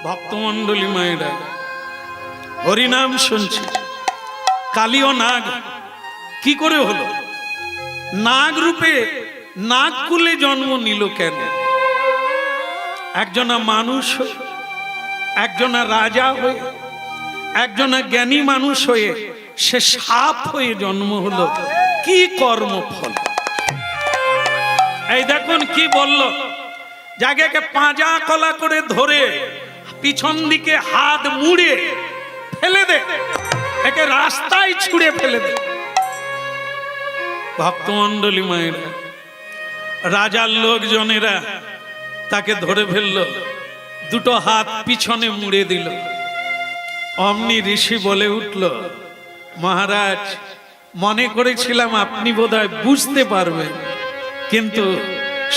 ভক্তমণ্ডলী মায়েরা হরিনাম শুনছি, কালী ও নাগ কি করে হলো? নাগ রূপে নাগ কুলে জন্ম নিল কেন? একজনা মানুষ হয়ে, একজনা রাজা হয়ে, একজনা জ্ঞানী মানুষ হয়ে সে সাপ হয়ে জন্ম হলো। কি কর্মফল! এই দেখুন কি বলল, জায়গাকে পাঁজা কলা করে ধরে পিছন দিকে হাত মুড়ে ফেলে দে, একে রাস্তায় ছুঁড়ে ফেলে দে। ভক্তমণ্ডলী মায়েরা, রাজার লোকজনেরা তাকে ধরে ফেলল, দুটো হাত পিছনে মুড়ে দিল। অমনি ঋষি বলে উঠল, মহারাজ, মনে করেছিলাম আপনি বোধহয় বুঝতে পারবেন, কিন্তু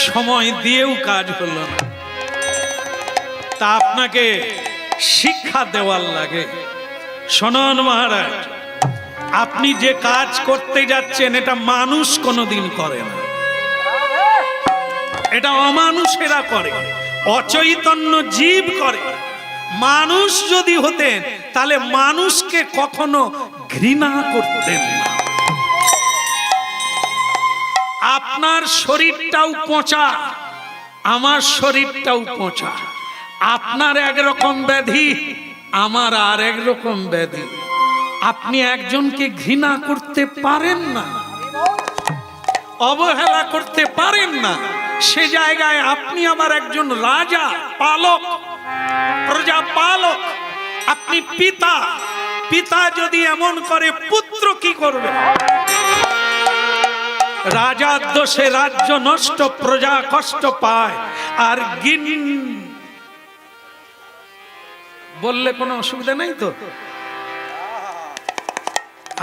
সময় দিয়েও কাজ হলো না। তা আপনাকে শিক্ষা দেওয়ার লাগে। শোনন মহারাজ, আপনি যে কাজ করতে যাচ্ছেন এটা মানুষ কোনোদিন করে না, এটা অমানুষেরা করে, অচৈতন্য জীব করে। মানুষ যদি হতেন তাহলে মানুষকে কখনো ঘৃণা করতেন না। আপনার শরীরটাও পচা, আমার শরীরটাও পচা। আপনার একরকম ব্যাধি, আমার আর একরকম ব্যাধি। আপনি একজনকে ঘৃণা করতে পারেন না, অবহেলা করতে পারেন না। সে জায়গায় আপনি আমার একজন রাজা, পালক, প্রজা পালক। আপনি পিতা, পিতা যদি এমন করে পুত্র কি করবে? রাজার দোষে রাজ্য নষ্ট, প্রজা কষ্ট পায়। আর বললে কোনো অসুবিধা নাই তো?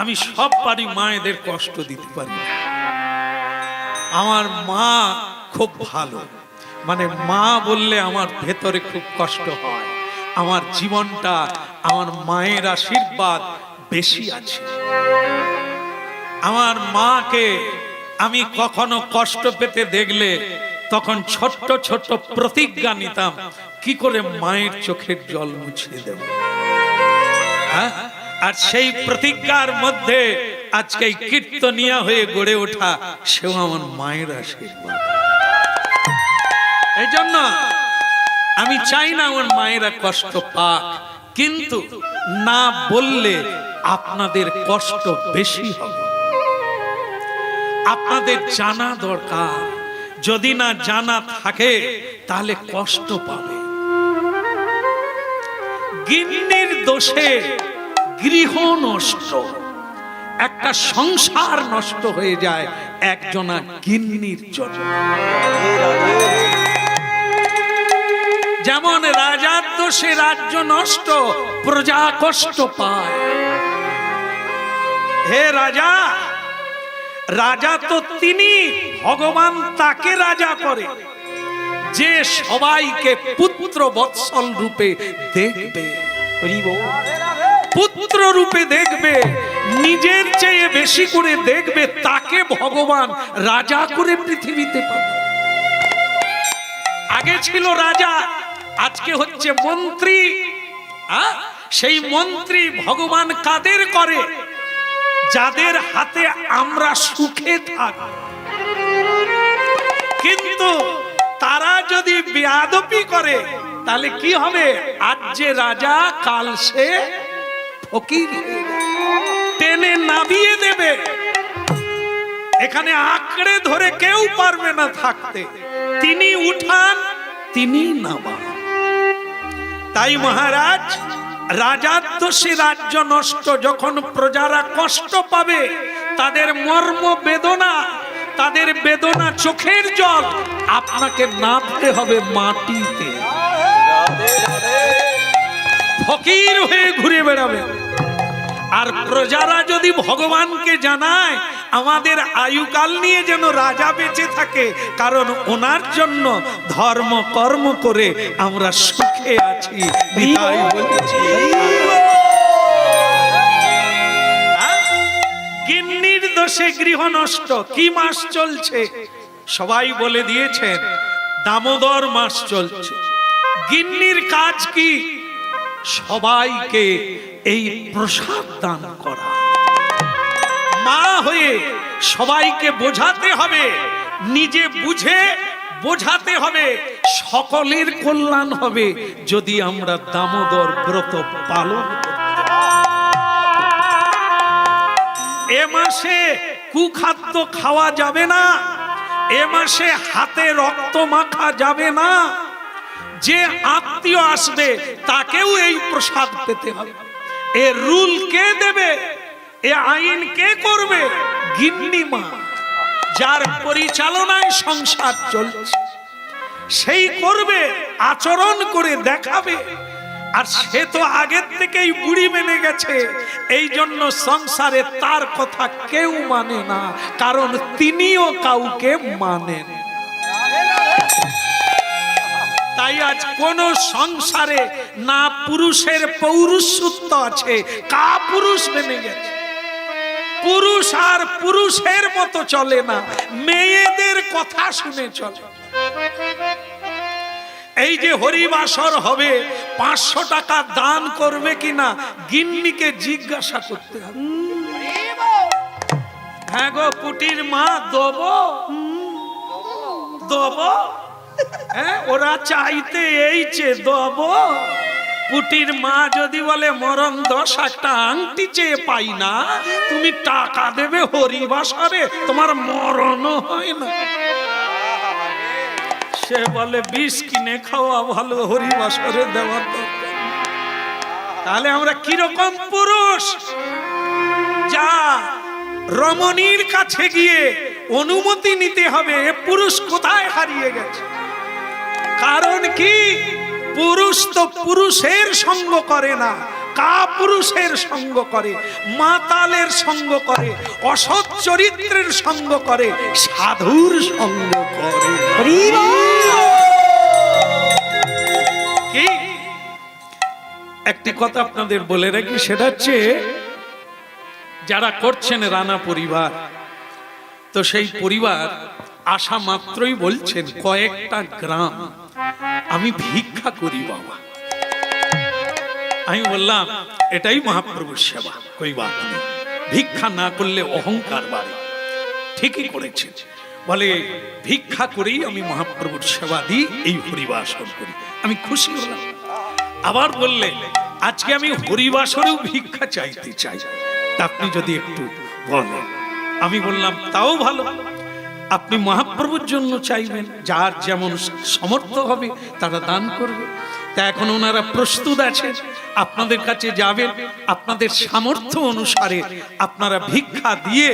আমি সব পারি, মায়েদের কষ্ট দিতে পারি। আমার মা খুব ভালো, মানে মা বললে আমার ভেতরে খুব কষ্ট হয়। আমার জীবনটা আমার মায়ের আশীর্বাদ বেশি আছে। আমার মাকে আমি কখনো কষ্ট পেতে দেখলে তখন ছোট্ট ছোট্ট প্রতিজ্ঞা নিতাম, কি করে মায়ের চোখের জল মুছিয়ে দেব। আর সেই প্রতিজ্ঞার মধ্যে আজকে কীর্তনিয়া হয়ে গড়ে ওঠা, সেও আমার মায়ের আশীর্বাদ। এই জন্য আমি চাই না আমার মায়েরা কষ্ট পাক, কিন্তু না বললে আপনাদের কষ্ট বেশি হবে। আপনাদের জানা দরকার, যদি না জানা থাকে তাহলে কষ্ট পাবে। গিন্নির দোষে গৃহ নষ্ট, একটা সংসার নষ্ট হয়ে যায় একজনা গিন্নির জন্য। যেমন রাজার দোষে রাজ্য নষ্ট, প্রজা কষ্ট পায়। হে রাজা, রাজা তো তিনি, ভগবান তাকে রাজা করে যে সবাইকে পুত্র বৎসল রূপে দেখবে, পুত্র রূপে দেখবে, নিজের চেয়ে বেশি করে দেখবে। তাকে ভগবান রাজা করে পৃথিবীতে পাঠায়। আগে ছিল রাজা, আজকে হচ্ছে মন্ত্রী। সেই মন্ত্রী ভগবান কাদের করে? যাদের হাতে আমরা সুখে থাকি। কিন্তু তারা যদি বেয়াদবি করে তাহলে কি হবে? আজ যে রাজা, কাল সে ফকির, টেনে নামিয়ে দেবে। এখানে আঁকড়ে ধরে কেউ পারবে না থাকতে। তিনি উঠান, তিনি নামান। তাই মহারাজ, রাজার দোষে রাজ্য নষ্ট। যখন প্রজারা কষ্ট পাবে, তাদের মর্ম বেদনা, তাদের বেদনা চোখের জল আপনাকে নামতে হবে মাটিতে, ফকির হয়ে ঘুরে বেড়াবে। আর প্রজারা যদি ভগবানকে জানায়, আমাদের আয়ুকাল নিয়ে যেন রাজা বেঁচে থাকে, কারণ ওনার জন্য ধর্ম কর্ম করে আমরা সুখে আছি। গিন্নির দোষে গৃহ নষ্ট। কি মাস চলছে? সবাই বলে দিয়েছেন, দামোদর মাস চলছে। গিন্নির কাজ কি? সবাইকে এই প্রসাদ দান করা। মা হয়ে সবাইকে বোঝাতে হবে, নিজে বুঝে বোঝাতে হবে, সকলের কল্যাণ হবে যদি আমরা দামোদর ব্রত পালন করি। এ মাসে কুখাদ্য খাওয়া যাবে না, এ মাসে হাতে রক্ত মাখা যাবে না। যে আত্মীয় আসবে তাকেও এই প্রসাদ পেতে হবে। এ রুল কে দেবে? এ আইন কে করবে? গিন্নি মা, যার পরিচালনায় সংসার চলছে, সেই করবে, আচরণ করে দেখাবে। আর সে তো আগের থেকেই বুড়ি মেনে গেছে, এই জন্য সংসারে তার কথা কেউ মানে না, কারণ তিনিও কাউকে মানেন। তাই আজ কোন সংসারে না পুরুষের পৌরুষত্ব আছে, কা পুরুষ মেনে গেছে। পুরুষ আর পুরুষের মতো চলে না, মেয়েদের কথা শুনে চলে। এই যে হরিবাসর হবে, 500 টাকা দান করবে কিনা গিন্নিকে জিজ্ঞাসা করতে হবে। হ্যাঁ গো পুটির মা, দেবো দেবো, হ্যাঁ ওরা চাইতে এইছে দেবো। পুটির মা যদি বলে মরণ দশা একটা আংটি চেয়ে পাই না, তুমি টাকা দেবে হরিবাসরে, তোমার মরণও হয় না। সে বলে 20 কিনে খাওয়া ভালো, হরিবাসরে দেওয়ার দরকার। তাহলে আমরা কিরকম পুরুষ? যা রমণীর কাছে গিয়ে অনুমতি নিতে হবে, পুরুষ কোথায় হারিয়ে গেছে। কারণ কি? পুরুষ তো পুরুষের সঙ্গ করে না, কা পুরুষের সঙ্গ করে, মাতালের সঙ্গ করে, অসৎ চরিত্রের সঙ্গ করে, সাধুর সঙ্গ করে। কি একটি কথা আপনাদের বলে রাখি, সেটা হচ্ছে যারা করছেন রানা পরিবার, তো সেই পরিবার আসা মাত্রই বলছেন কয়েকটা গ্রাম আমি ভিক্ষা করি বাবা। আমি বললাম এটাই মহাপ্রভুর সেবা, কই বাত নেই, ভিক্ষা না করলে অহংকার বাড়ে। ঠিকই করেছে, বলে ভিক্ষা করেই আমি মহাপ্রভুর সেবা দিই, এই হরিবাসর করি। আমি খুশি হলাম। আবার বললে আজকে আমি হরিবাসরেও ভিক্ষা চাইতে চাই, তা আপনি যদি একটু বলেন। আমি বললাম তাও ভালো, আপনি মহাপ্রভুর জন্য চাইবেন, যার যেমন সামর্থ্য হবে তারা দান করবে। তা এখন ওনারা প্রস্তুত আছে, আপনাদের কাছে যাবেন, আপনাদের সামর্থ্য অনুসারে আপনারা ভিক্ষা দিয়ে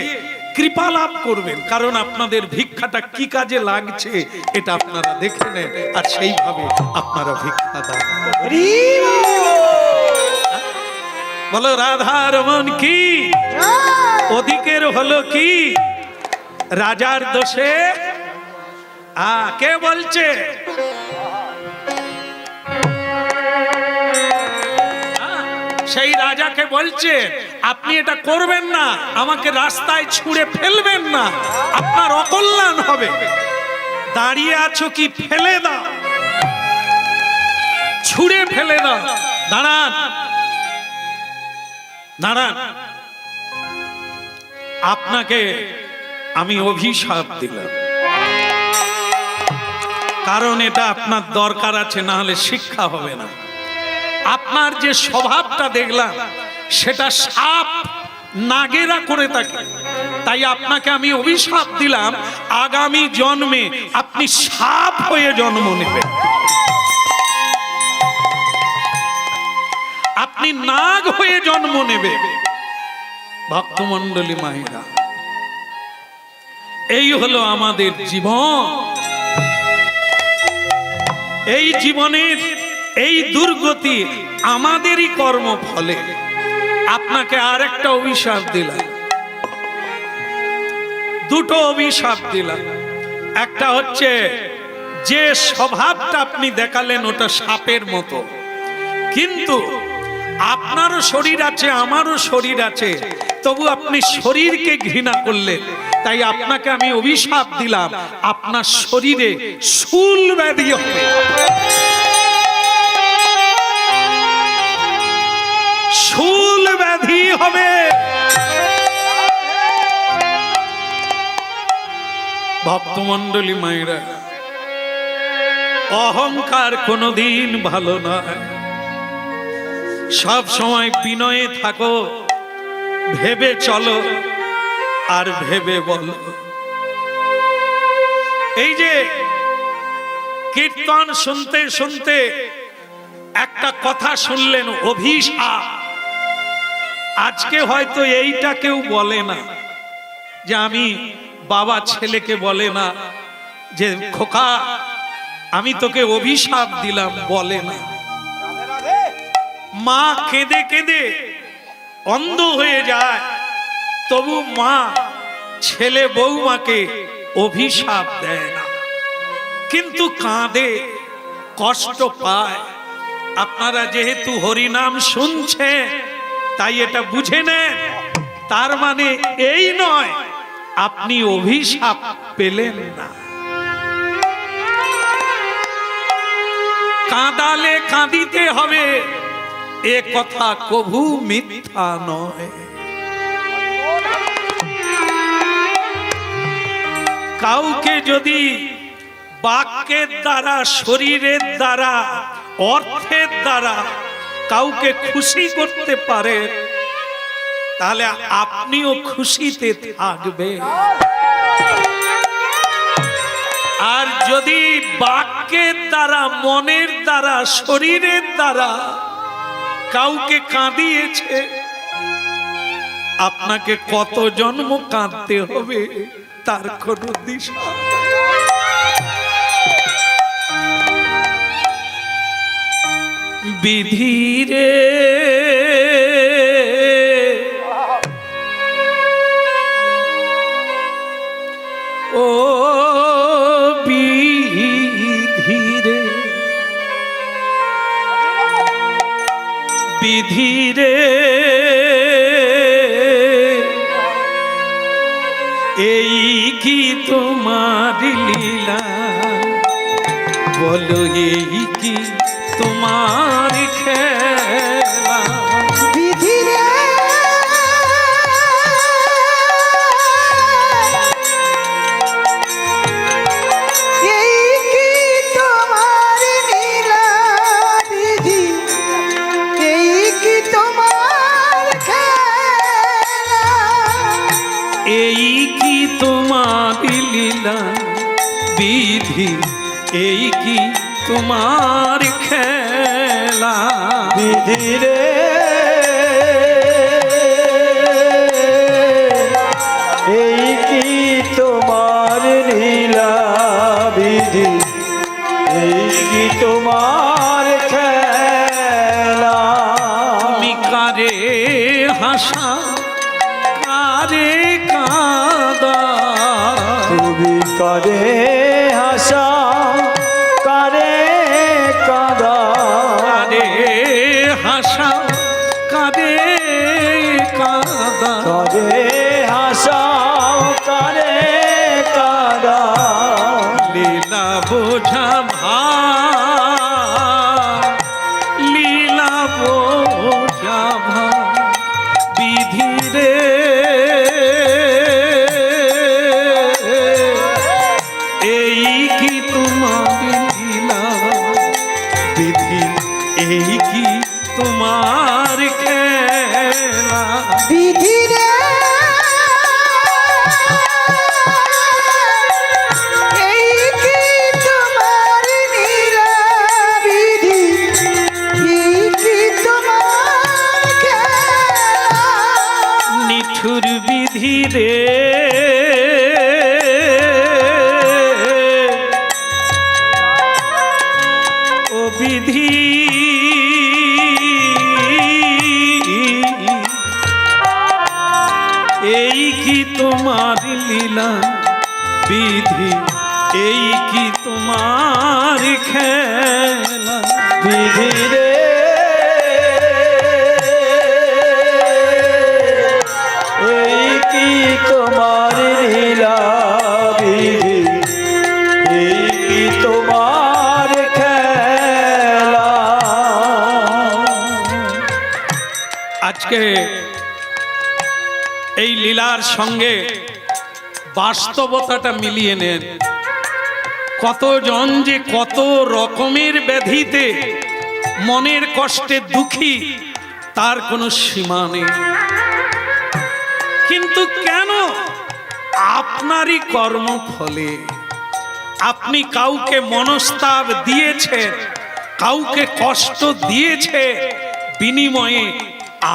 কৃপা লাভ করবেন। কারণ আপনাদের ভিক্ষাটা কি কাজে লাগছে এটা আপনারা দেখে নেন, আর সেইভাবে আপনারা ভিক্ষা দান করবেন। বলো রাধা রমন কি? ওদিকের হলো কি? রাজার দোষে কে বলছে? সেই রাজাকে বলছে আপনি এটা করবেন না, আমাকে রাস্তায় ছুঁড়ে ফেলবেন না, আপনার অকল্যাণ হবে। দাঁড়িয়ে আছো কি? ফেলে দাও, ছুঁড়ে ফেলে দাও। দাঁড়ান দাঁড়ান, আপনাকে আমি অভিশাপ দিলাম, কারণ এটা আপনার দরকার আছে, না হলে শিক্ষা হবে না। আপনার যে স্বভাবটা দেখলাম সেটা সাপ নাগেরা করে থাকে, তাই আপনাকে আমি অভিশাপ দিলাম, আগামী জন্মে আপনি সাপ হয়ে জন্ম নেবেন, আপনি নাগ হয়ে জন্ম নেবেন। ভক্তমণ্ডলী মায়েরা, এই হলো আমাদের জীবন। এই জীবনের এই দুর্গতি আমাদেরই কর্ম ফলে। আপনাকে আরেকটা অভিশাপ দিলাম, দুটো অভিশাপ দিলাম। একটা হচ্ছে যে স্বভাবটা আপনি দেখালেন ওটা সাপের মতো, কিন্তু আপনারও শরীর আছে আমারও শরীর আছে, তবু আপনি শরীরকে ঘৃণা করলেন, তাই আপনাকে আমি অভিশাপ দিলাম, আপনার শরীরে শূল ব্যাধি হবে। ভক্তমণ্ডলী মায়েরা, অহংকার কোনোদিন ভালো নয়। সব সময় বিনয়ে থাকো, ভেবে চলো আর ভেবে বলো। এই যে কীর্তন শুনতে শুনতে একটা কথা শুনলেন, অভিশাপ। আজকে হয়তো এইটা কেউ বলে না, যে আমি বাবা ছেলেকে বলে না যে খোকা আমি তোকে অভিশাপ দিলাম, বলে না। মা কেঁদে কেঁদে অন্ধ হয়ে যায়, তবু মা ছেলে বৌমাকে অভিশাপ দেয় না, কিন্তু কাঁদে, কষ্ট পায়। আপনারা যেহেতু হরিনাম শুনছেন তাই এটা বুঝে নেন, তার মানে এই নয় আপনি অভিশাপ পেলেন না। কাঁদালে কাঁদিতে হবে, এ কথা কভু মিথ্যা নয়। কাউকে যদি বাক্যের দ্বারা, শরীরের দ্বারা, অর্থের দ্বারা কাউকে খুশি করতে পারে, তাহলে আপনিও খুশিতে থাকবে। আর যদি বাক্যের দ্বারা, মনের দ্বারা, শরীরের দ্বারা কাউকে কাঁদিয়েছে, আপনাকে কত জন্ম কাঁদতে হবে তার কোনো দিশা। বিধিরে ও বিধিরে, বিধিরে এই কি তোমার লীলা, বলো এই কি তোমার খেলা। বিধিরে এই কি তোমার লীলা, বিধি এই কি তোমার খেলা, এই কি তোমার লীলা, বিধি এই কি তোমার খেলা। বিধিরে এই কি তোমার লীলা, বিধি এই কি তোমার খেলা। তুমি কারে হাসা কারে কাঁদা, তুমি কারে হাসা কারে কাঁদা, কারে হাসা কারে কাঁদা, কারে হাসা কারে কাঁদা। লীলা বোঝা ভার, লীলা বোঝা ভার, বিধিরে এই কি তোমার লীলা, বিধি এই কি তোমার খেলা। বিধিরে এই কি তোমার লীলা, বিধি এই কি তোমার খেলা, নিঠুর বিধিরে ও বিধি এই কি তোমার লীলা, বিধি এই কি তোমার খেলা। বিধিরে এই কি তোমার লীলা, বিধি এই কি তোমার খেলা। আজকে এই লীলার সঙ্গে বাস্তবতাটা মিলিয়ে নেন। কতজন যে কত রকমের ব্যাধিতে মনের কষ্টে দুঃখী, তার কোনো সীমা নেই। কিন্তু কেন আপনারই কর্মফলে আপনি কাউকে মনস্তাপ দিয়েছেন, কাউকে কষ্ট দিয়েছে, বিনিময়ে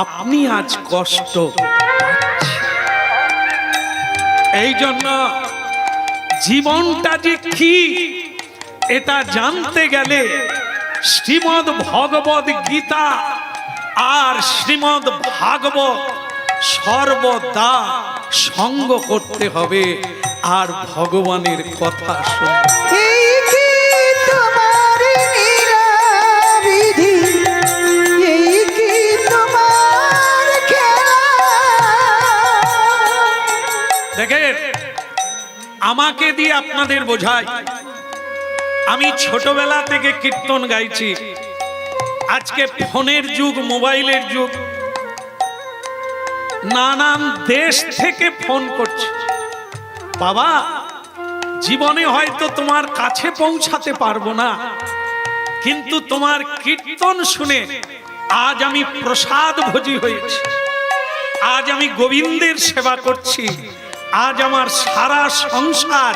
আপনি আজ কষ্ট পাচ্ছেন। এই জন্য জীবনটা যে কি এটা জানতে গেলে শ্রীমদ্ ভগবদ গীতা আর শ্রীমদ্ ভাগবত সর্বদা সঙ্গ করতে হবে আর ভগবানের কথা শুনতে। এই কি তোমার লীলাবিধি, এই কি তোমার খেলা। দেখেন, আমাকে দিয়ে আপনাদের বোঝাই, আমি ছোটবেলা থেকে কীর্তন গাইছি। আজকে ফোনের যুগ, মোবাইলের যুগ, নানান দেশ থেকে ফোন করছে। বাবা, জীবনে হয়তো তোমার কাছে পৌঁছাতে পারবো না, কিন্তু তোমার কীর্তন শুনে আজ আমি প্রসাদ ভোজি হয়েছি, আজ আমি গোবিন্দের সেবা করছি, আজ আমার সারা সংসার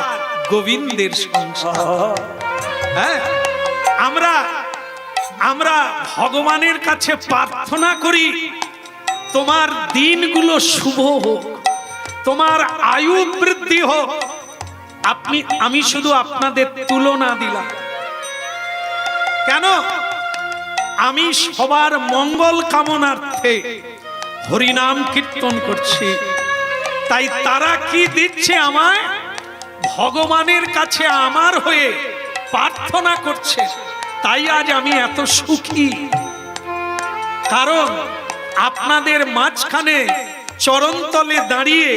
গোবিন্দের সংসার। হ্যাঁ, আমরা ভগবানের কাছে প্রার্থনা করি তোমার দিনগুলো শুভ হোক, তোমার আয়ু বৃদ্ধি হোক। আমি শুধু আপনাদের তুলনা দিলাম কেন? আমি সবার মঙ্গল কামনার্থে হরিনাম কীর্তন করছি, তাই তারা কি দিচ্ছে আমায়? ভগবানের কাছে আমার হয়ে প্রার্থনা করছে, তাই আজ আমি এত সুখী। কারণ আপনাদের মাঝখানে চরণতলে দাঁড়িয়ে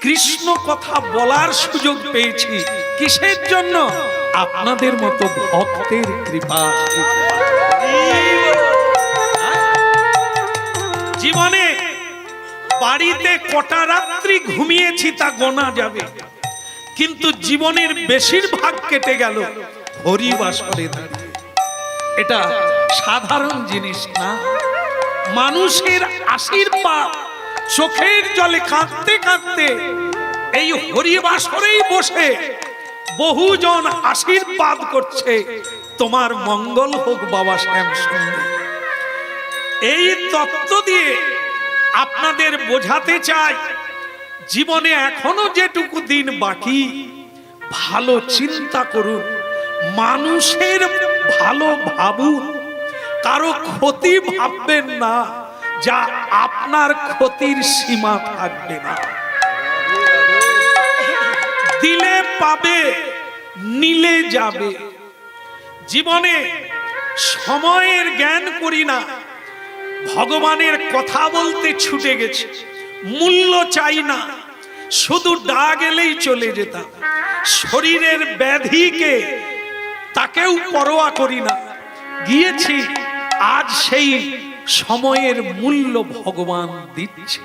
কৃষ্ণ কথা বলার সুযোগ পেয়েছি। কিসের জন্য? আপনাদের মতো ভক্তের কৃপা। জীবনে বাড়িতে কটা রাত্রি ঘুমিয়েছি তা গোনা যাবে, কিন্তু জীবনের বেশিরভাগ কেটে গেল হরিবাসরে দাঁড়িয়ে। এটা সাধারণ জিনিস না। মানুষের আশীর্বাদ, চোখের জলে কাঁদতে কাঁদতে এই হরিবাসরেই বসে বহুজন আশীর্বাদ করছে, তোমার মঙ্গল হোক বাবা শ্যাম সুন্দর। এই তত্ত্ব দিয়ে আপনাদের বোঝাতে চাই, জীবনে এখনো যেটুকু দিন বাকি, ভালো চিন্তা করুন, মানুষের ভালো ভাবুন, কারো ক্ষতি ভাববেন না, যা আপনার ক্ষতির সীমা থাকবে না। দিলে পাবে, নিলে যাবে। জীবনে সময়ের জ্ঞান করি না, ভগবানের কথা বলতে ছুটে গেছে, মূল্য চাই না, শুধু ডাক এলেই চলে যেতাম। শরীরের ব্যাধিকে তাকেও পরোয়া করি না, গিয়েছি। আজ সেই সময়ের মূল্য ভগবান দিচ্ছে।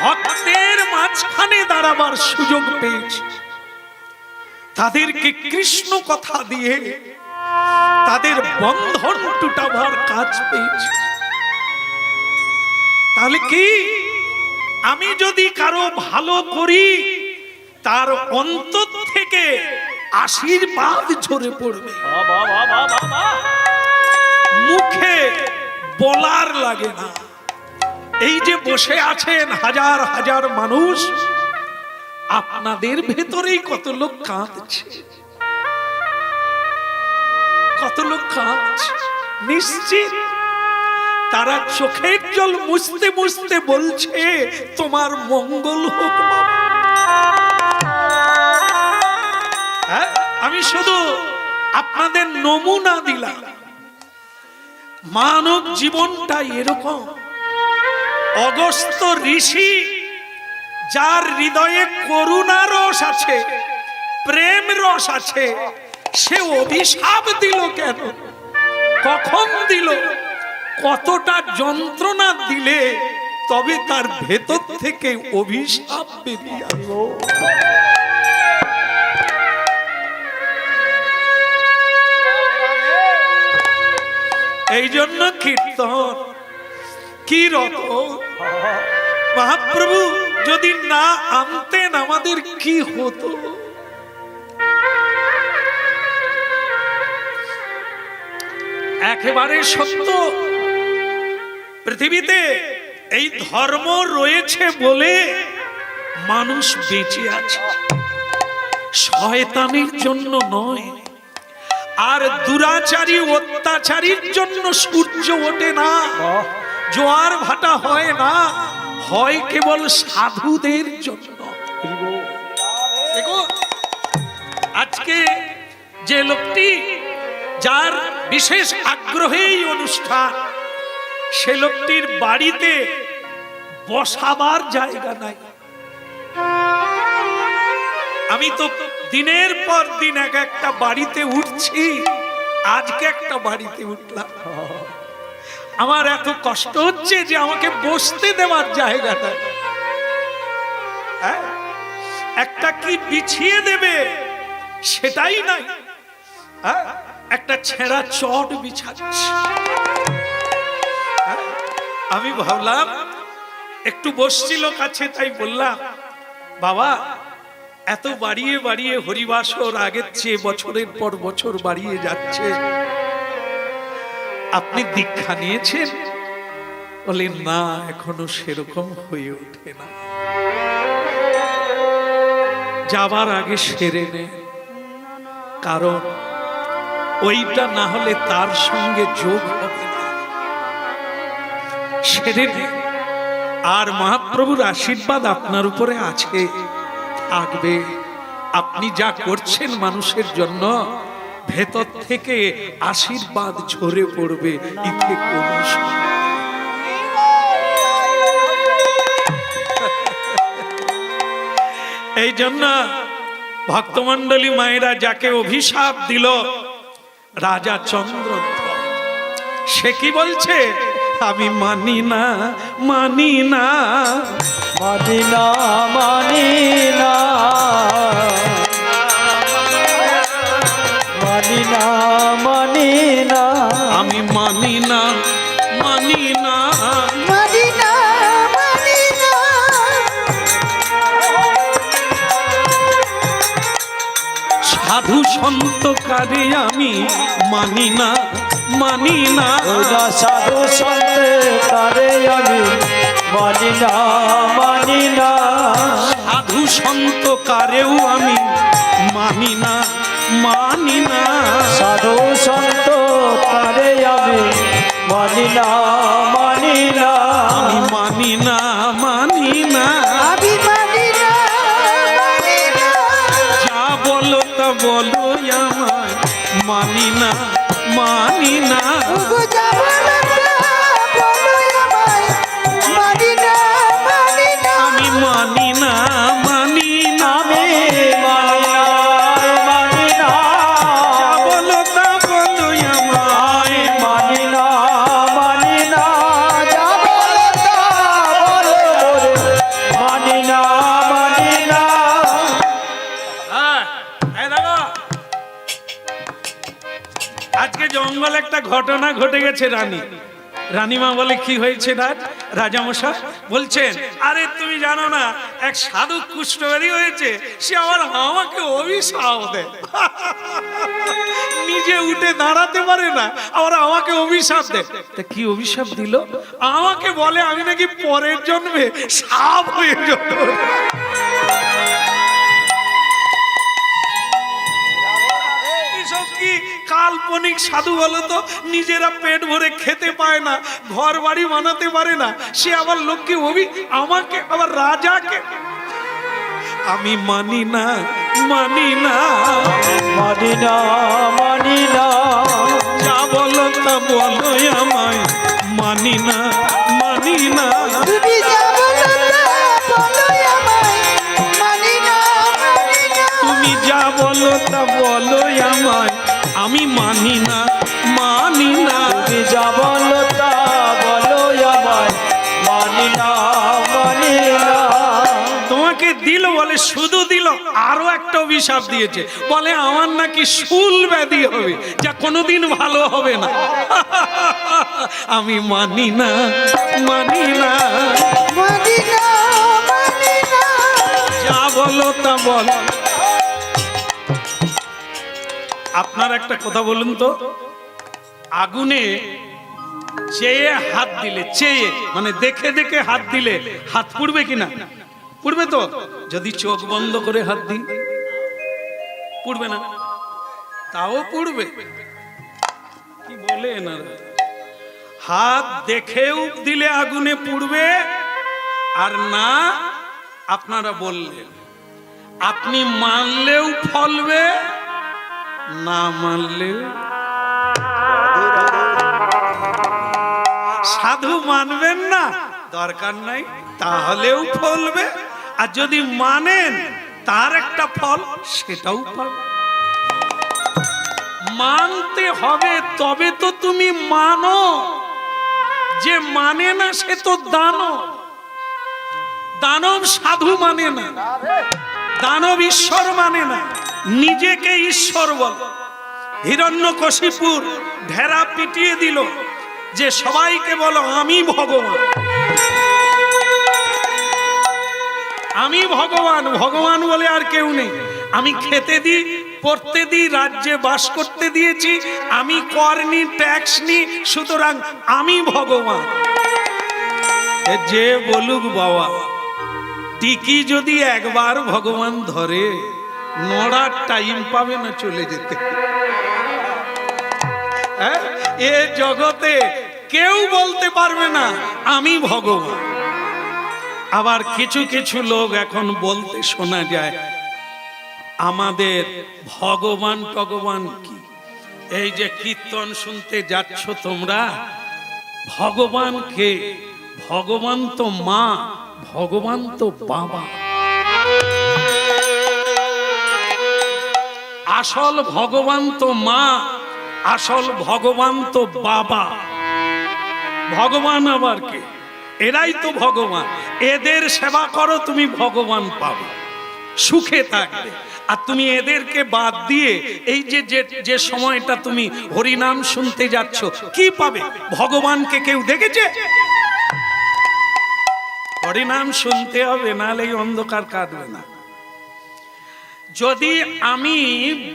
ভক্তের মাঝখানে দাঁড়াবার সুযোগ পেয়েছি, তাদেরকে কৃষ্ণ কথা দিয়ে তাদের বন্ধন টুটাবার কাজ পেয়েছি। তাহলে কি, আমি যদি কারো ভালো করি, তার অন্তর থেকে আশীর্বাদ ঝরে পড়বে, মুখে বলার লাগে না। এই যে বসে আছেন হাজার হাজার মানুষ, আপনাদের ভেতরেই কত লোক কাঁদছে, কত লোক কাঁদছে। নিশ্চিত তারা চোখের জল মুছতে মুছতে বলছে, তোমার মঙ্গল হোক বাবা। হ্যাঁ, আমি শুধু আপনাদের নমুনা দিলাম। মানব জীবনটা এরকম। অগস্ত্য ঋষি, যার হৃদয়ে করুণা রস আছে, প্রেম রস আছে, সে অভিশাপ দিল কেন? কখন দিল? কতটা যন্ত্রণা দিলে তবে তার ভেতর থেকে অভিশাপ বেরিয়ে আসবে। এই জন্য কীর্তন কি রত মহাপ্রভু যদি না আনতেন আমাদের কি হতো। একেবারে সত্য, পৃথিবীতে এই ধর্ম রয়েছে বলে মানুষ বেঁচে আছে, শয়তানির জন্য নয়। আর দুরাচারী অত্যাচারীর জন্য সূর্য ওঠে না, জোয়ার ভাটা হয় না, হয় কেবল সাধুদের জন্য। দেখো আজকে যে লোকটি যার বিশেষ আগ্রহে এই অনুষ্ঠান, সে লোকটির বাড়িতে বসাবার জায়গা নাই। আমি তো দিনের পর দিন এক একটা বাড়িতে উঠছি, আজকে একটা বাড়িতে উঠলাম। আমার এত কষ্ট হচ্ছে যে আমাকে বসতে দেওয়ার জায়গা নাই। একটা কি বিছিয়ে দেবে সেটাই নাই, একটা ছেঁড়া চট বিছাচ্ছে। আমি ভাবলাম একটু বসছিল কাছে, তাই বললাম বাবা এত বাড়িয়ে বাড়িয়ে হরিবাসর আগের চেয়ে বছরের পর বছর বাড়িয়ে যাচ্ছে, আপনি দীক্ষা নিয়েছেন? বলে না, এখনো সেরকম হয়ে ওঠে না। যাবার আগে সেরে নে, কারণ ওইটা না হলে তার সঙ্গে যোগ হবে না। সেরে নে, আর মহাপ্রভুর আশীর্বাদ আপনার উপরে আছে, থাকবে। আপনি যা করছেন মানুষের জন্য, ভেতর থেকে আশীর্বাদ ঝরে পড়বে, ইতে কোনো সন্দেহ নেই। এই জন্য ভক্তমণ্ডলী মায়েরা যাকে অভিশাপ দিল রাজা চন্দ্রধ্বজ, সে কি বলছে? আমি মানি না, মানি না, মানি না, মানি না, মানি না, মানি না, আমি মানি না, মানি না, মানি না, মানি না। সাধু সন্ত কারে আমি মানি না, মানি না, ওরা সাধু সন্তে তারে আমি মানি না, মানি না, সাধু সন্ত কারেও আমি মানি না, মানি না, সাধু সন্ত তারে আমি মানি না, মানি না, আমি মানি না, মানি না, আমি মানি না, মানি না। যা বলো তা বলো আমায় মানি না, মানি না, ওগো জামালতা বলো আমায়, মানি না, মানি না। আমি মানি না, মানি না, আমি মানি না, মানি না, যা বলো তা বলো আমায় মানি না, মানি না, যা বলো তা বলো রে, মানি না, মানি না। এই দেখো, আজকে জঙ্গল একটা ঘটনা ঘটে গেছে। রানীমা বলে কি হয়েছে রাজামশাই? বলছেন আরে তুমি জানো না, এক সাধু কুষ্ঠব্যাধি হয়েছে, সে আবার আমাকে অভিশাপ দেয়। নিজে উঠে দাঁড়াতে পারে না, আবার আমাকে অভিশাপ দেয়। তা কি অভিশাপ দিল? আমাকে বলে আমি নাকি পরের জন্মে সাপ হয়ে যাব। কি কাল্পনিক সাধু বলো তো, নিজেরা পেট ভরে খেতে পায় না, ঘর বাড়ি বানাতে পারে না, সে আবার লোককে আমাকে আবার রাজাকে। আমি মানি না, মানি না, মানি না, মানি না, যা বলো তা বলো আমায় মানি না, মানি না, তুমি যা বলো তা বলো আমায়, মানি না, মানি না। তুমি যা বলো তা বলো আমায়, আমি মানি না, মানি না, তুমি যা বলো তা বলো আমায়, মানি না, দিল, বলে শুধু দিল, আরো একটা অভিশাপ দিয়েছে, বলে আমার নাকি শুল ব্যাধি হবে, যা কোনোদিন ভালো হবে না। আমি মানি না, মানি না, মানি না, মানি না। যা বলো তা বলো। আপনার একটা কথা বলুন তো, আগুনে চেয়ে হাত দিলে, চেয়ে মানে দেখে দেখে হাত দিলে হাত পুড়বে কিনা? পুড়বে তো। যদি চোখ বন্ধ করে হাত দিই, পুড়বে না? তাও পুড়বে। কি বলে না, হাত দেখেও দিলে আগুনে পুড়বে, আর না আপনারা বললেন, আপনি মানলেও ফলবে, না মানলেও। সাধু মানবেন না, দরকার নাই, তাহলেও ফলবে, আর যদি মানেন তার একটা ফল, সেটাও পাবে। মানতে হবে, তবে তো তুমি মানো। যে মানে না সে তো দানব। দানব সাধু মানে না, দানব ঈশ্বর মানে না, নিজেকে ঈশ্বর বলে। হিরণ্যকশিপুর ঢেরা পিটিয়ে দিল যে সবাইকে বলো আমি ভগবান, আমি ভগবান। ভগবান বলে আর কেউ নেই। আমি খেতে দিই, পড়তে দিই, রাজ্যে বাস করতে দিয়েছি, আমি কর নি, ট্যাক্স নি, সুতরাং আমি ভগবান। যে বলুক বাবা, টিকি যদি একবার ভগবান ধরে, নড়ার টাইম পাবে না চলে যেতে। এ জগতে কেউ বলতে পারবে না আমি ভগবান। আবার কিছু কিছু লোক এখন বলতে শোনা যায় আমাদের ভগবান ভগবান কি। এই যে কীর্তন শুনতে যাচ্ছ তোমরা, ভগবান কে? ভগবান তো মা, ভগবান তো বাবা। আসল ভগবান তো মা, আসল ভগবান তো বাবা। ভগবান আবার কে? এরাই তো ভগবান। এদের সেবা করো, তুমি ভগবান পাবে, সুখে থাকবে। আর তুমি এদেরকে বাদ দিয়ে এই যে যে সময়টা তুমি হরিনাম শুনতে যাচ্ছ, কি পাবে? ভগবানকে কেউ দেখেছে? হরিনাম শুনতে হবে, নাহলে এই অন্ধকার কাটবে না। যদি আমি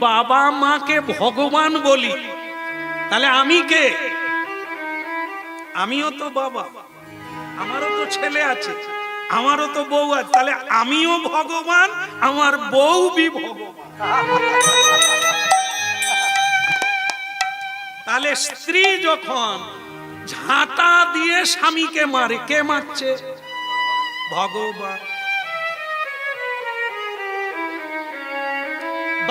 বাবা মাকে ভগবান বলি, তাহলে আমি কে? আমিও তো বাবা, আমারও তো ছেলে আছে, আমারও তো বউ আছে, তাহলে আমিও ভগবান, আমার বউ বি ভগবান। তাহলে স্ত্রী যখন ঝাঁটা দিয়ে স্বামীকে মারে, কে মারছে? ভগবান।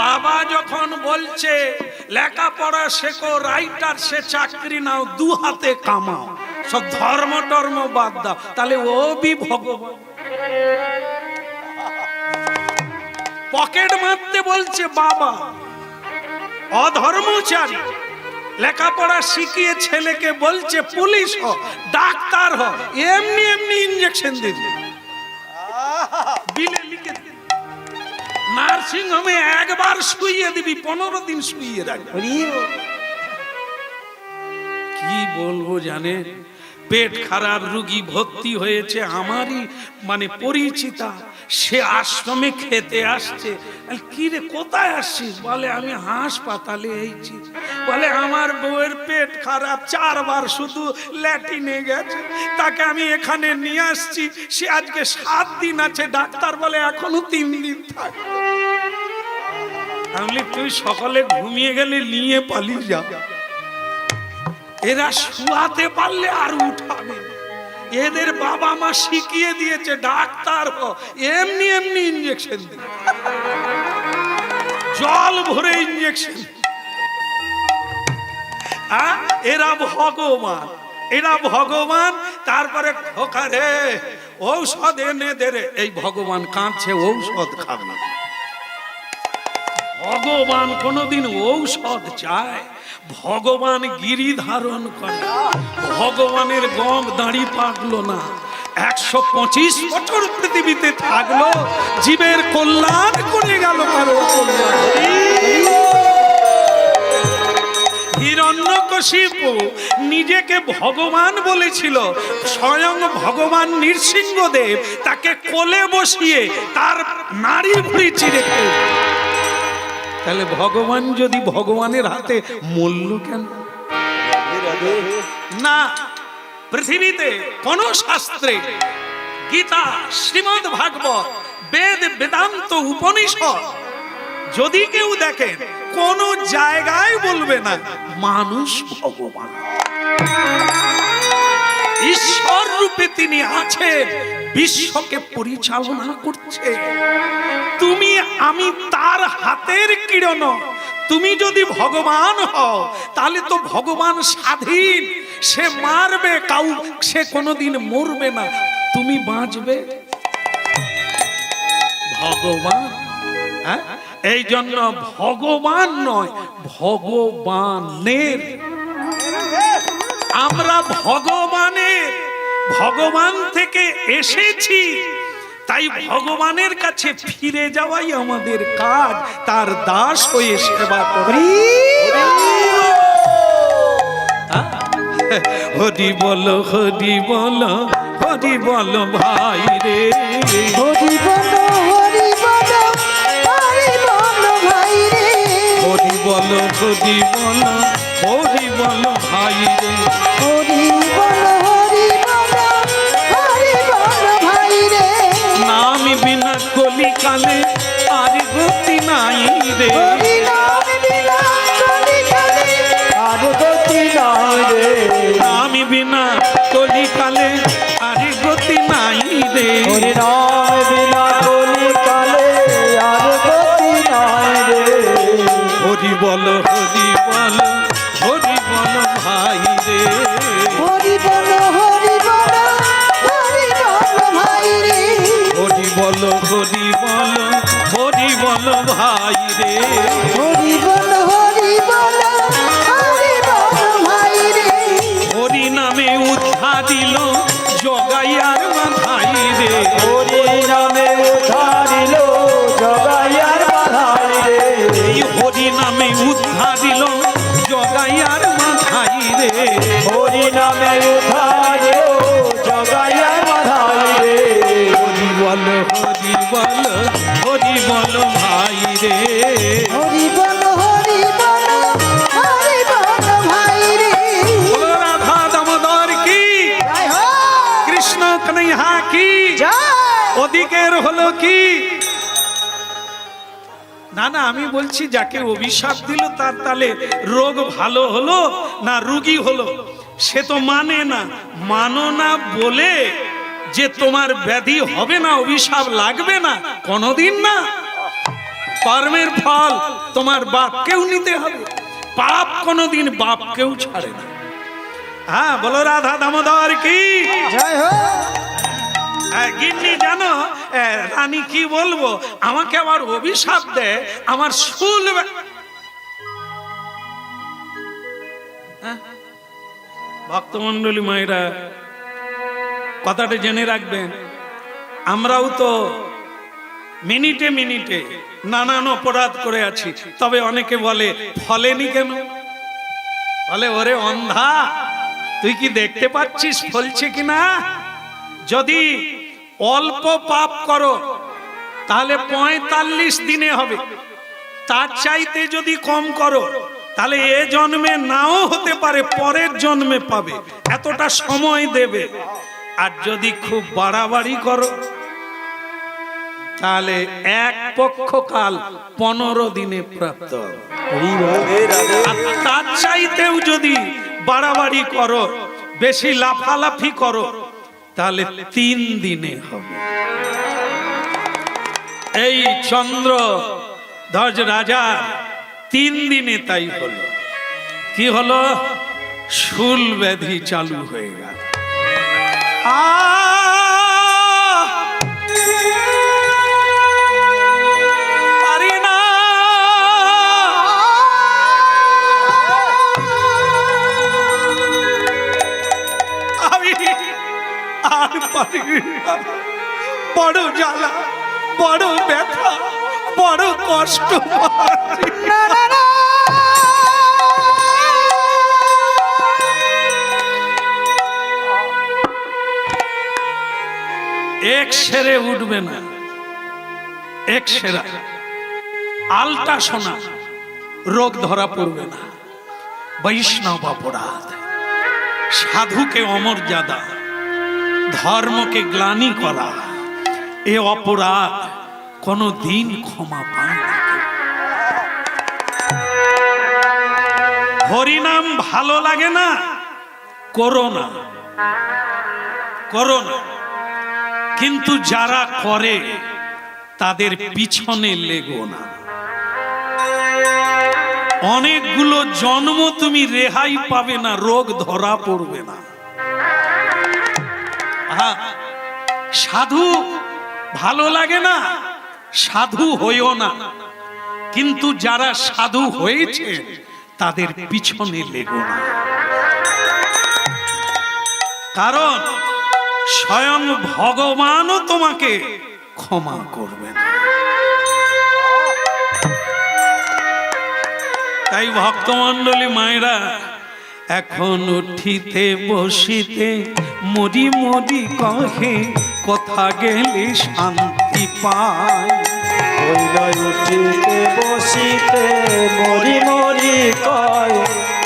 বাবা যখন বলছে লেখাপড়া শেখো, রাইটার সে চাকরি নাও, দু হাতে কামাও, সব ধর্ম টর্ম বাদ দাও, তাহলে ও বি ভগবান। পকেট মারতে বলছে বাবা, অধর্মচারী। লেখাপড়া শিখিয়ে ছেলেকে বলছে পুলিশ হ, ডাক্তার হ, এমনি এমনি ইঞ্জেকশন দিবে, বিলে লিখে দিবে। নার্সিং হোমে একবার শুইয়ে দিবি, 15 দিন শুইয়ে রাখবি। কি বলবো জানেন, পেট খারাপ রোগী ভর্তি হয়েছে, আমারই মানে পরিচিতা, সে আশ্রমে খেতে আসছে। কি রে, কোথায় আসছিস? বলে আমি হাসপাতালে এইছি। বলে আমার বউয়ের পেট খারাপ, 4 বার শুধু ল্যাটিনে গেছে, তাকে আমি এখানে নিয়ে আসছি। সে আজকে 7 দিন আছে, ডাক্তার বলে এখনো 3 দিন থাক। আমি তুই সকালে ঘুমিয়ে গেলে নিয়ে পালিয়ে যা। এরা শুয়াতে পারলে আর উঠাবে। এদের বাবা মা শিখিয়ে দিয়েছে ডাক্তার হো, এমনি এমনি ইঞ্জেকশন দিবে, জল ভরে ইঞ্জেকশন। এরা ভগবান, এরা ভগবান। তারপরে খোকারে ঔষধ এনে দে রে, এই ভগবান কাঁদছে, ঔষধ খাবে না। ভগবান কোনদিন ঔষধ চায়? ভগবান গিরি ধারণ করে, ভগবানের গম দাড়ি পাকলো না, 125 বছর পৃথিবীতে থাকলো, জীবের কল্যাণ করে গেল কারো কল্যাণ। হিরণ্যকশিপু নিজেকে ভগবান বলেছিল, স্বয়ং ভগবান নৃসিংহদেব তাকে কোলে বসিয়ে তার নাড়ি ভুঁড়ি চিরে খেয়ে। তাহলে ভগবান যদি ভগবানের হাতে মরল কেন? না, পৃথিবীতে কোন শাস্ত্রে, গীতা, শ্রীমদ্ ভাগবত, বেদ, বেদান্ত, উপনিষদ যদি কেউ দেখেন কোন জায়গায় বলবে না মানুষ ভগবান। ঈশ্বর রূপে তিনি আছেন, বিশ্বকে পরিচালনা করছে। তুমি আমি তার হাতের কিরণ। তুমি যদি ভগবান হও তাহলে তো ভগবান স্বাধীন, সে মারবে কাউ, সে কোনোদিন মরবে না, তুমি বাঁচবে। ভগবান, হ্যাঁ, এই জন্য ভগবান নয়, ভগবানের। আমরা ভগবানের, ভগবান থেকে এসেছি, তাই ভগবানের কাছে ফিরে যাওয়াই আমাদের কাজ, তার দাস হয়ে সেবা করি। হরি বলো, হরি বলো, হরি বলো ভাই রে, হরি বলো, হরি বলো, হরি বলো ভাই রে। হরি বলো, হরি বলো, হরি বলো ভাই রে। হরি বলো, হরি বলো, হরি বলো ভাই রে। নাম বিনা কলিকালে আর গতি নাই রে। হরি নাম বিনা কলিকালে আর গতি নাই রে। নাম বিনা কলিকালে আর গতি নাই রে। হরি নাম বিনা কলিকালে আর গতি নাই রে। হরি বলো, হরি বলো, হরি বলো ভাই রে। হরি বলো, হরি বলো, হরি বলো ভাই রে। হরি বলো, হরি বলো, হরি বলো ভাই রে। হরি বলো, হরি বলো, হরি বলো ভাই রে। হরি নামে উদ্ধার দিল জগাইয়ার মাথায় রে। হরি নামে উদ্ধারিল জগাইয়ার বাধাই রে। এই হরি নামে উদ্ধার দিল জগাইয়ার মাথায় রে। হরি নামে উদ্ধারিল জগাইয়ার বাধাই রে। হরি বলো, হরি বলো, হরি বলো ভাই রে। হরি বলো, হরি বলো, হরি বলো ভাই রে। বলো রাধা দামোদর কি, জয় হো, কৃষ্ণ কনৈয়া কি, জয়। ওদিকের হলো কি? না না, আমি বলছি যাকে অভিশাপ দিল তার তাহলে রোগ ভালো হলো না রোগী হলো, সে তো মানে না। মানো না বলে যে তোমার ব্যাধি হবে না, অভিশাপ লাগবে না কোনোদিন না। কর্মের ফল তোমার বাপকেও নিতে হবে, পাপ কোনোদিন বাপকেও ছাড়ে না। হ্যাঁ, বলো রাধা দামোদর কি। জয় হো। গিন্নি জানো রানী কি বলবো, আমাকে আবার অভিশাপ দেয়, আমার শুল ভক্তমন্ডলী মায়েরা কথাটা জেনে রাখবেন। আমরাও তো মিনিটে মিনিটে নানান অপরাধ করে আছি, তবে অনেকে বলে ফলেনি কেন? বলে ওরে অন্ধা, তুই কি দেখতে পাচ্ছিস ফলছে কিনা? যদি অল্প পাপ করো তাহলে 45 দিনে হবে, তার চাইতে যদি কম করো তাহলে এ জন্মে নাও হতে পারে, পরের জন্মে পাবে, এতটা সময় দেবে। আর যদি খুব বাড়াবাড়ি করো তাহলে এক পক্ষকাল 15 দিনে প্রাপ্ত হবে। আর তার চাইতেও যদি বাড়াবাড়ি করো, বেশি লাফালাফি করো, তাহলে 3 দিনে হবে। এই চন্দ্র ধ্বজ রাজা 3 দিনে তাই হলো। কি হলো? শুল ব্যাধি চালু হয়ে গেল। পারি না, আমি আর আর পারি না। বড় জ্বালা, বড় ব্যথা, বড় কষ্ট পাচ্ছি। না না না এক সেরে উঠবে না, এক সেরা আলটা শোনা রোগ ধরা পড়বে না। বৈষ্ণব অপরাধ, সাধুকে অমর্যাদা, ধর্মকে গ্লানি করা, এ অপরাধ কোনো দিন ক্ষমা পায় না। হরিনাম ভালো লাগে না, করো না, করো না, কিন্তু যারা করে তাদের পিছনে লেগো না। অনেকগুলো জন্ম তুমি রেহাই পাবে না, রোগ ধরা পড়বে না। সাধু ভালো লাগে না, সাধু হইও না, কিন্তু যারা সাধু হয়েছে তাদের পিছনে লেগো না। কারণ স্বয়ং ভগবানও তোমাকে ক্ষমা করবে না। তাই ভক্তমণ্ডলী মায়েরা, এখন উঠিতে বসিতে মরি মরি কহে, কোথা গেলে শান্তি পায়। হইল উঠিতে বসিতে মরি মরি কয়,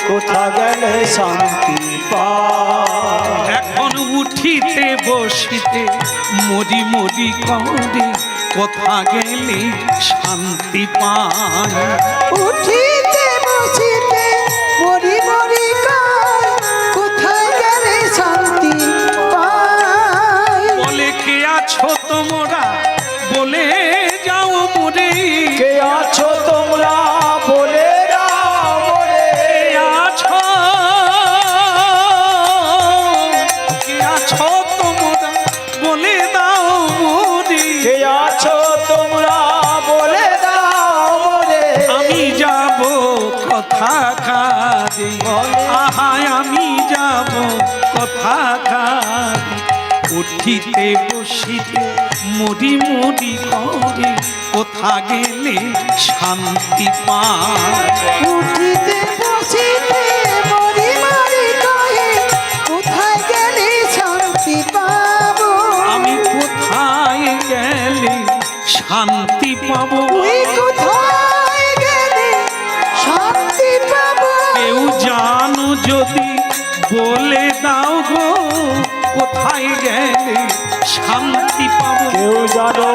কোথা গেলে শান্তি পায়। এখন উঠিতে বসিতে মরি মরি করে, কোথা গেলে শান্তি পায়। উঠিতে বসিতে মরি মরি কয়, কোথায় গেলে শান্তি পাই। বলে কে আছো তোমরা, বলে যাও মোরে। কে আছো তোমরা বলে দাও মোরে। কে আছো, কে আছো তোমরা বলে দাও মোরে। কে আছো তোমরা বলে দাও মোরে। আমি যাব কথা কাজে, আহায় আমি যাব কথা কাজে। উঠিতে বসিতে মরি মরি করে, কোথা গেলে শান্তি পায়। উঠিতে বসিতে মরি মরি কয়ে, কোথায় গেলে শান্তি পাবো। আমি কোথায় গেলে শান্তি পাবো। তুই কোথায় গেলে শান্তি পাবো। কেউ জানো যদি বলে দাও গো, কোথায় গেলে শান্তি পাবো। কেউ জানো